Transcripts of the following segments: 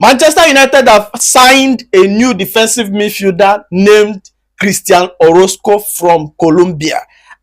Manchester United have signed a new defensive midfielder named Cristian Orozco from Colombia.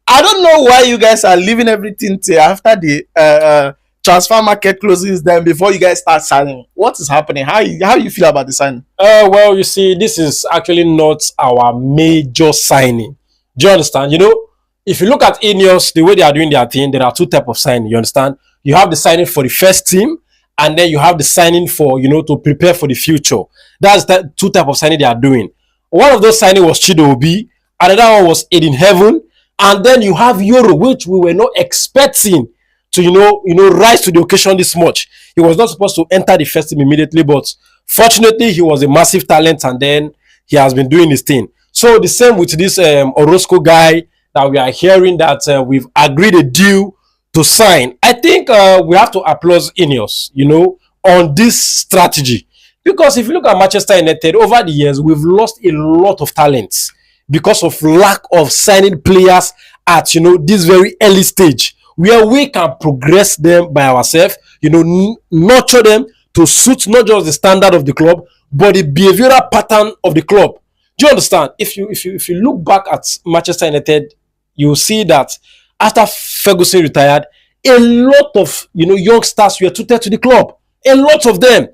I don't know why you guys are leaving everything till after the transfer market closes then before you guys start signing. What is happening? How you feel about the signing? Well, you see, this is actually not our major signing. Do you understand? You know, if you look at Ineos, the way they are doing their thing, there are two types of signing. You understand? You have the signing for the first team, and then you have the signing for, you know, to prepare for the future. That's the two types of signing they are doing. One of those signing was Chidobe, another one was Aiden Heaven, and then you have Euro, which we were not expecting to, you know, rise to the occasion this much. He was not supposed to enter the first team immediately, but fortunately, he was a massive talent, and then he has been doing his thing. So the same with this Orosco guy that we are hearing that we've agreed a deal to sign. I think we have to applaud Ineos, you know, on this strategy. Because if you look at Manchester United, over the years, we've lost a lot of talents because of lack of signing players at, you know, this very early stage where we can progress them by ourselves, you know, nurture them to suit not just the standard of the club, but the behavioral pattern of the club. Do you understand? If you look back at Manchester United, you'll see that after Ferguson retired, a lot of, you know, youngsters were tutored to the club. A lot of them.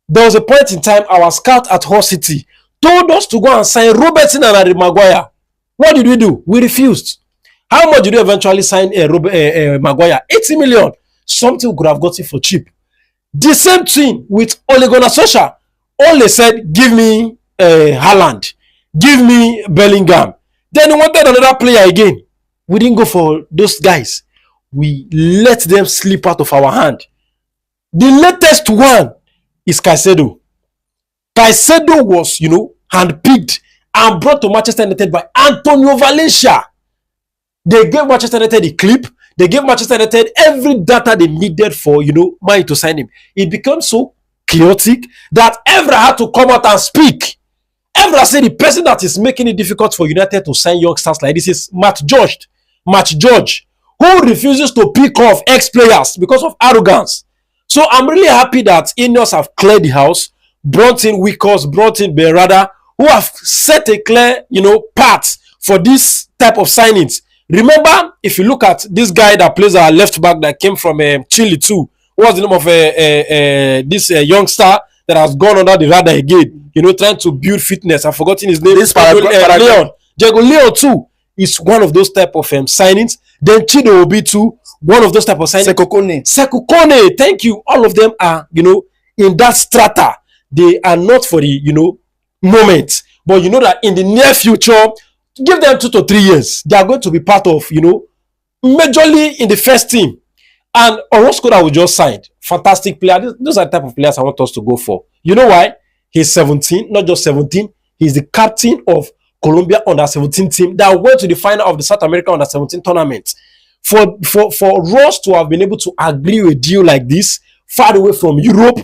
There was a point in time our scout at Hull City told us to go and sign Robertson and Harry Maguire. What did we do? We refused. How much did we eventually sign Maguire? 80 million. Something we could have got it for cheap. The same thing with Ole Gunnar Solskjaer. Ole said, give me Haaland. Give me Bellingham. Then he wanted another player again. We didn't go for those guys. We let them slip out of our hand. The latest one is Caicedo. Caicedo was, you know, handpicked and brought to Manchester United by Antonio Valencia. They gave Manchester United the clip. They gave Manchester United every data they needed for, you know, money to sign him. It became so chaotic that Evra had to come out and speak. Evra said the person that is making it difficult for United to sign youngsters like this is Matt George, who refuses to pick off ex-players because of arrogance. So I'm really happy that Ineos have cleared the house, brought in Wickers, brought in Berada, who have set a clear, you know, path for this type of signings. Remember, if you look at this guy that plays our left back that came from Chile too, what's the name of this youngster that has gone under the radar again, you know, trying to build fitness. I've forgotten his name. Leon. Diego Leon too is one of those type of signings. Then Chido will be too one of those type of signings. Sekukone, thank you. All of them are, you know, in that strata. They are not for the, you know, moment. But you know that in the near future, give them 2 to 3 years, they are going to be part of, you know, majorly in the first team. And Orosco that we just signed, fantastic player. Those are the type of players I want us to go for. You know why? He's 17, not just 17. He's the captain of Colombia under-17 team that went to the final of the South America under-17 tournament. For Ross to have been able to agree a deal like this, far away from Europe,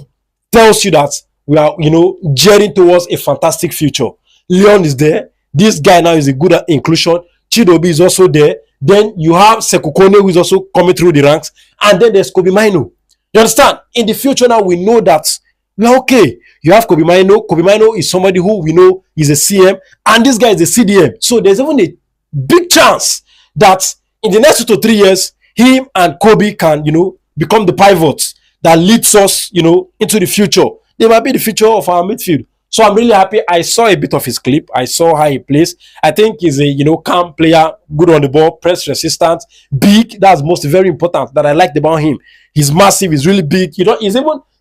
tells you that we are, you know, gearing towards a fantastic future. Leon is there. This guy now is a good inclusion. Chidobe is also there. Then you have Sekukone, who is also coming through the ranks. And then there's Kobe Mino. You understand? In the future now, we know that we're okay. You have Kobe Mino. Kobe Mino is somebody who we know is a CM. And this guy is a CDM. So there's even a big chance that in the next 2 to 3 years, him and Kobe can, you know, become the pivots that leads us, you know, into the future. They might be the future of our midfield. So I'm really happy. I saw a bit of his clip. I saw how he plays. I think he's a, you know, calm player, good on the ball, press resistant, big. That's most very important that I liked about him. He's massive. He's really big. You know,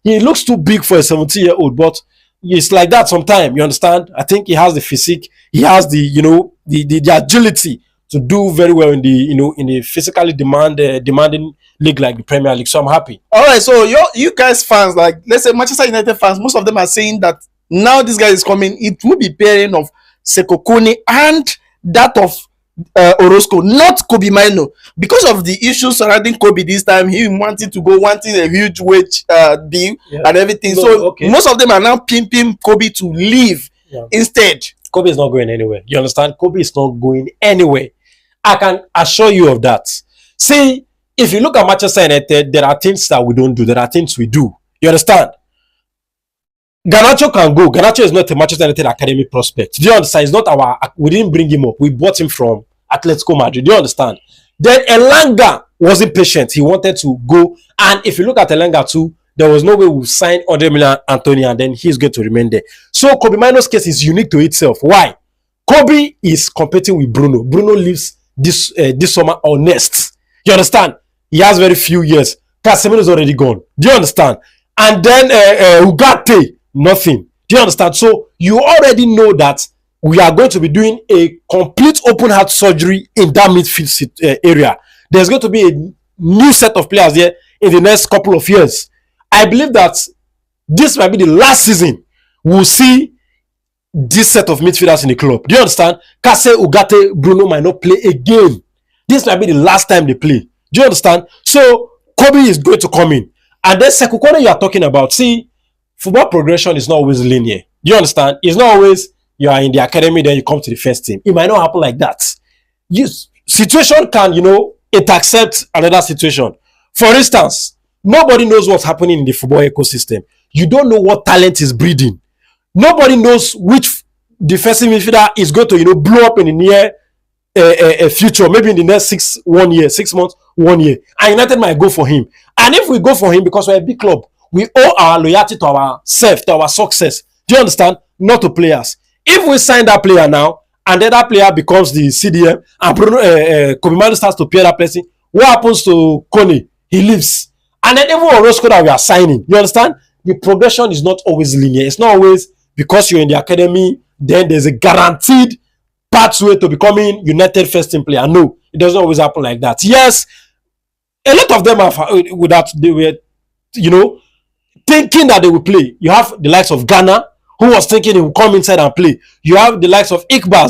he looks too big for a 17-year-old, but it's like that sometimes. You understand? I think he has the physique. He has the, you know, the agility to do very well in the, you know, in the physically demanding league like the Premier League. So I'm happy. All right. So you guys fans, like let's say Manchester United fans, most of them are saying that now this guy is coming, it will be pairing of Sekukone and that of Orosco, not Kobe Mino. Because of the issues surrounding Kobe this time, he wanting a huge wage deal and everything. No, so most of them are now pimping Kobe to leave instead. Kobe is not going anywhere. You understand? Kobe is not going anywhere. I can assure you of that. See, if you look at Manchester United, there are things that we don't do. There are things we do. You understand? Garnacho can go. Garnacho is not a Manchester United academy prospect. Do you understand? It's not our. We didn't bring him up. We bought him from Atletico Madrid. Do you understand? Then Elanga wasn't patient. He wanted to go. And if you look at Elanga too, there was no way we signed 100 million Anthony and then he's going to remain there. So Kobe Mino's case is unique to itself. Why? Kobe is competing with Bruno. Bruno leaves this summer honest. You understand? He has very few years. Casemiro is already gone. Do you understand? And then Ugarte, nothing. Do you understand? So you already know that we are going to be doing a complete open heart surgery in that midfield area. There's going to be a new set of players here in the next couple of years. I believe that this might be the last season we'll see this set of midfielders in the club. Do you understand? Kase, Ugarte, Bruno might not play again. This might be the last time they play. Do you understand? So Kobe is going to come in. And then Sekukone you are talking about. See, football progression is not always linear. Do you understand? It's not always you are in the academy, then you come to the first team. It might not happen like that. Situation can, intercept another situation. For instance, nobody knows what's happening in the football ecosystem. You don't know what talent is breeding. Nobody knows which defensive midfielder is going to, blow up in the near future, maybe in the next 6 months, 1 year. And United might go for him. And if we go for him, because we're a big club, we owe our loyalty to ourselves, to our success. Do you understand? Not to players. If we sign that player now, and then that player becomes the CDM, and Bruno Kobe starts to play that person, what happens to Kone? He leaves. And then even Orosco that we are signing, you understand? The progression is not always linear. It's not always because you're in the academy, then there's a guaranteed pathway to becoming United first team player. No, it doesn't always happen like that. Yes, a lot of them they were, thinking that they will play. You have the likes of Ghana, who was thinking he would come inside and play. You have the likes of Iqbal,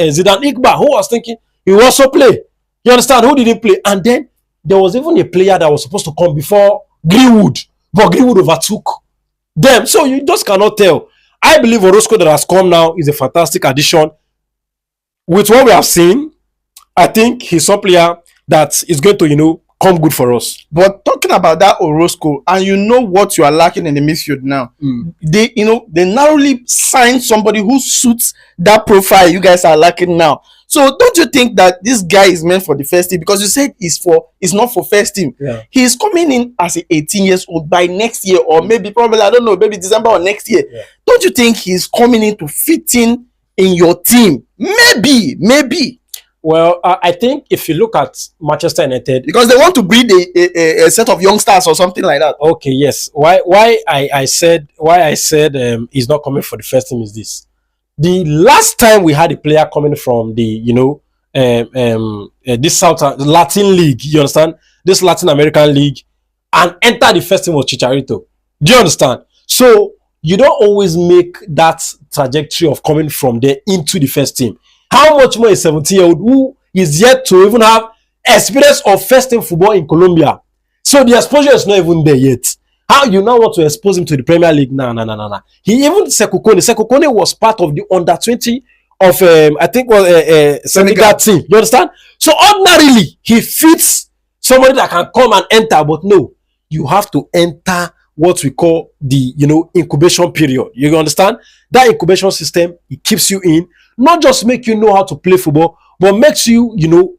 Zidane Iqbal, who was thinking he will also play. You understand? Who didn't play? And then there was even a player that was supposed to come before Greenwood, but Greenwood overtook them. So you just cannot tell. I believe Orosco that has come now is a fantastic addition. With what we have seen, I think he's some player that is going to, come good for us. But talking about that Orosco, and you know what you are lacking in the midfield now, they narrowly signed somebody who suits that profile you guys are lacking now. So don't you think that this guy is meant for the first team? Because you said it's not for first team. Yeah. He's coming in as a 18 years old by next year, or maybe probably, I don't know, maybe December or next year. Yeah. Don't you think he's coming in to fit in your team? Maybe. Well, I think if you look at Manchester United, because they want to breed a set of youngsters or something like that. Okay, yes. Why I said he's not coming for the first team is this. The last time we had a player coming from the this South Latin League, you understand? This Latin American League, and enter the first team was Chicharito. Do you understand? So you don't always make that trajectory of coming from there into the first team. How much more a 17-year-old who is yet to even have experience of first team football in Colombia? So the exposure is not even there yet. How you now want to expose him to the Premier League? No. He even Sekukone was part of the under-20 of I think was Senegal team. You understand? So ordinarily he fits somebody that can come and enter, but no, you have to enter what we call the incubation period. You understand? That incubation system, it keeps you in, not just make you know how to play football, but makes you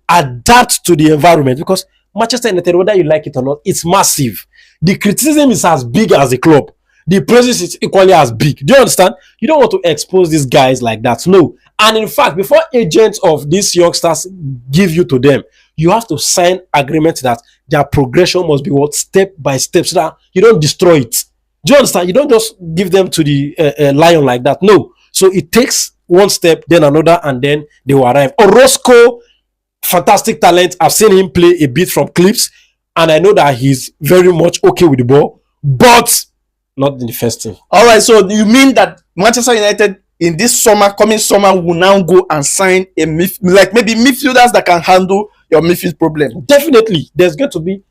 adapt to the environment. Because Manchester United, whether you like it or not, it's massive. The criticism is as big as the club. The praises is equally as big. Do you understand? You don't want to expose these guys like that. No. And in fact, before agents of these youngsters give you to them, you have to sign agreement that their progression must be step by step, so that you don't destroy it. Do you understand? You don't just give them to the lion like that. No. So it takes one step, then another, and then they will arrive. Orosco, fantastic talent. I've seen him play a bit from clips, and I know that he's very much okay with the ball, but not in the first team. All right, so you mean that Manchester United in this coming summer, will now go and sign maybe midfielders that can handle your midfield problem? Definitely, there's going to be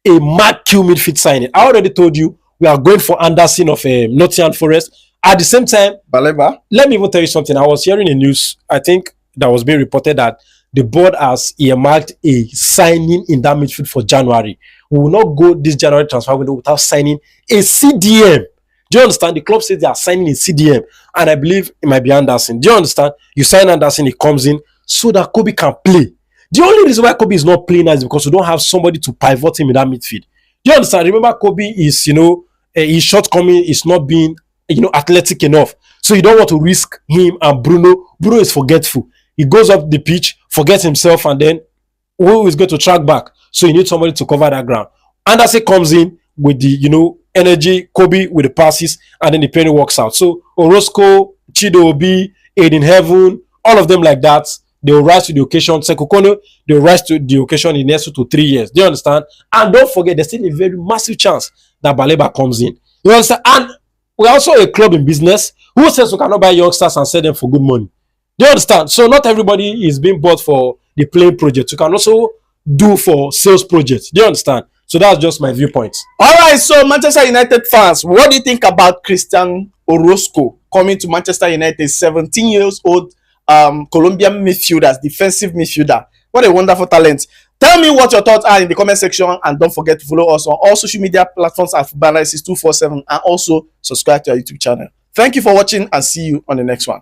a mad kill midfield signing. I already told you we are going for Anderson of Nottingham Forest. At the same time, Baleba. Let me even tell you something. I was hearing a news, I think that was being reported that the board has earmarked a signing in that midfield for January. We will not go this January transfer window without signing a CDM Do you understand? The club says they are signing a CDM, and I believe it might be Anderson. Do you understand? You sign Anderson, he comes in so that Kobe can play. The only reason why Kobe is not playing now is because we don't have somebody to pivot him in that midfield. Do you understand? Remember, Kobe is, his shortcoming is not being, athletic enough. So you don't want to risk him and Bruno. Bruno is forgetful. He goes up the pitch, forgets himself, and then who is going to track back? So you need somebody to cover that ground. Anderson comes in with the, energy, Kobe with the passes, and then the penny works out. So Orosco, Chido Obi, Aiden Heaven, all of them like that, they will rise to the occasion. Sekukono, they will rise to the occasion in the next 2 to 3 years. Do you understand? And don't forget, there's still a very massive chance that Baleba comes in. You understand? And we're also a club in business. Who says we cannot buy youngsters and sell them for good money? Do you understand? So not everybody is being bought for the playing project. You can also do for sales projects. Do you understand? So that's just my viewpoint. All right, so Manchester United fans, what do you think about Cristian Orozco coming to Manchester United? 17 years old Colombian midfielder, defensive midfielder. What a wonderful talent. Tell me what your thoughts are in the comment section, and don't forget to follow us on all social media platforms at Football Analysis 247, and also subscribe to our YouTube channel. Thank you for watching, and see you on the next one.